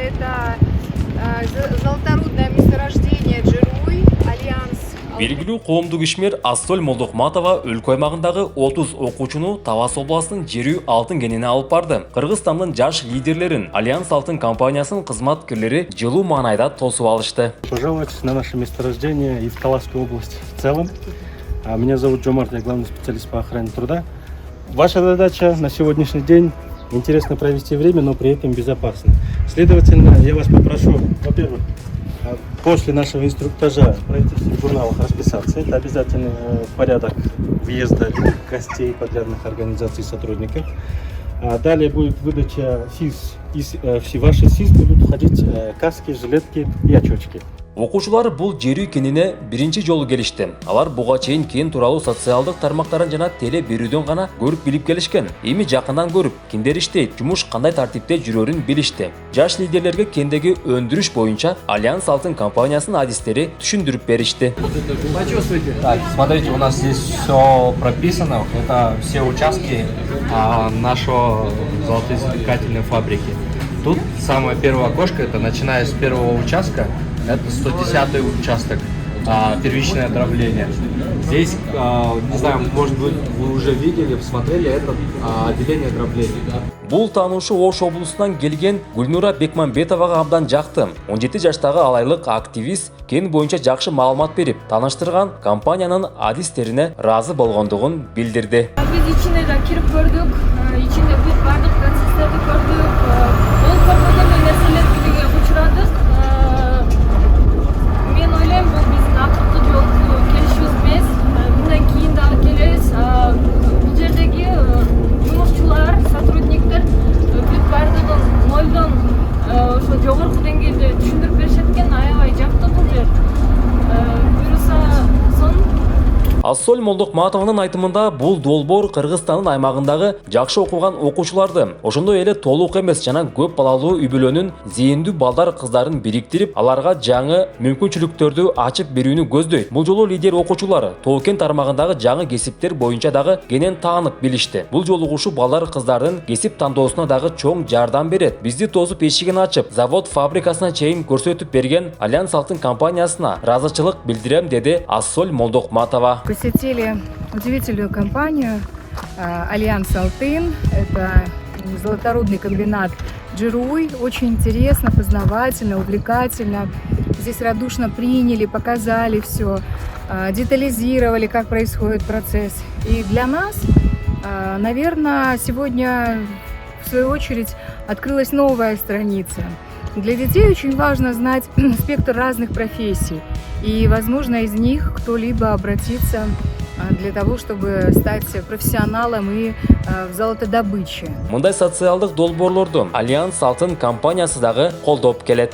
это золоторудное месторождение Джируй, Альянс. Белгілі қоғамдық ишмер Ассоль Молдохматова өлкө аймагындагы 30 окуучуну Тавас областынын Жерүй алтын кенене алып барды. Кыргызстандын жаш лидерлерин Альянс алтын компаниясынын кызматкерлери жылуу маанайда тосуп алышты. Пожаловать на наше месторождение и в Таласскую область в целом. Меня зовут Джомарт, я главный специалист по охране труда. Ваша задача на сегодняшний день интересно провести время, но при этом безопасно. Следовательно, я вас попрошу, во-первых, после нашего инструктажа пройти в журналах расписаться. Это обязательный порядок въезда любых гостей, подрядных организаций, сотрудников. Далее будет выдача СИЗ. Все ваши СИЗ будут входить каски, жилетки и очечки. Окуучулар бул Жерүй кенене биринчи жолу келишти. Алар буга чейин кен тууралуу социалдык тармактарын жана теле берүүдөн гана көрүп билип келишкен. Эми жакындан көрүп, кимдер иштейт, жумуш кандай тартипте жүрөрүн билишти. Жаш лидерлерге кендеги өндүрүш боюнча Альянс алтын компаниясынын адистери түшүндүрүп беришти. Почувствуйте. Так, смотрите, у нас здесь все прописано. Это все участки нашего золотоизвлекательной фабрики. Тут самое первое окошко, это начиная с первого участка, это 110-й участок, первичное дробление. Здесь, не знаю, может быть, вы уже видели, посмотрели, это отделение дробления. Бул таануучу Ош облусунан келген Гүлнура Бекмамбетовага абдан жакты. 17 жаштагы алайлык активист кен боюнча жакшы маалымат берип, тааныштырган компаниянын адистерине ыраазы болгондугун билдирди. Биз ичине да кирип көрдүк, ичинде бүт бардык процесстерди көрдүк. Бул көрмөгөн нерселерге учурадык. Мен ойлойм, бул биздин акыркы жолку келишибиз эмес. Мындан кийин дагы келебиз. Бул жердеги жумушчулар, сотрудниктер бүт бардыгын нолдон ошо жогорку деңгээлде түшүндүрүп беришет экен. Аябай жакты бул жер. Буюрса сон. Ассоль Молдохматованын айтымында бул долбоор Кыргызстандын аймагындагы жакшы окуган окуучуларды, ошондой эле толук эмес жана көп балалуу үй-бүлөнүн зээндүү балдар кыздарын бириктирип, аларга жаңы мүмкүнчүлүктөрдү ачып берүүнү көздөйт. Бул жолу лидер окуучулар Тоо-кен тармагындагы жаңы кесиптер боюнча дагы кенен таанып билишти. Бул жолугушуу балдар кыздардын кесип тандоосуна дагы чоң жардам берет. Бизди тосуп эшигин ачып, завод фабрикасына чейин көрсөтүп берген Альянс алтын компаниясына ыраазычылык билдирем, деди Ассоль Молдохматова. Посетили удивительную компанию Альянс Алтын. Это золоторудный комбинат Джируй. Очень интересно, познавательно, увлекательно. Здесь радушно приняли, показали все, детализировали, как происходит процесс. И для нас, наверное, сегодня, в свою очередь, открылась новая страница. Для детей очень важно знать спектр разных профессий. И, возможно, из них кто-либо обратится для того, чтобы стать профессионалом и в золотодобыче. Мындай социалдык долбоорлорду Альянс алтын компаниясы дагы колдоп келет.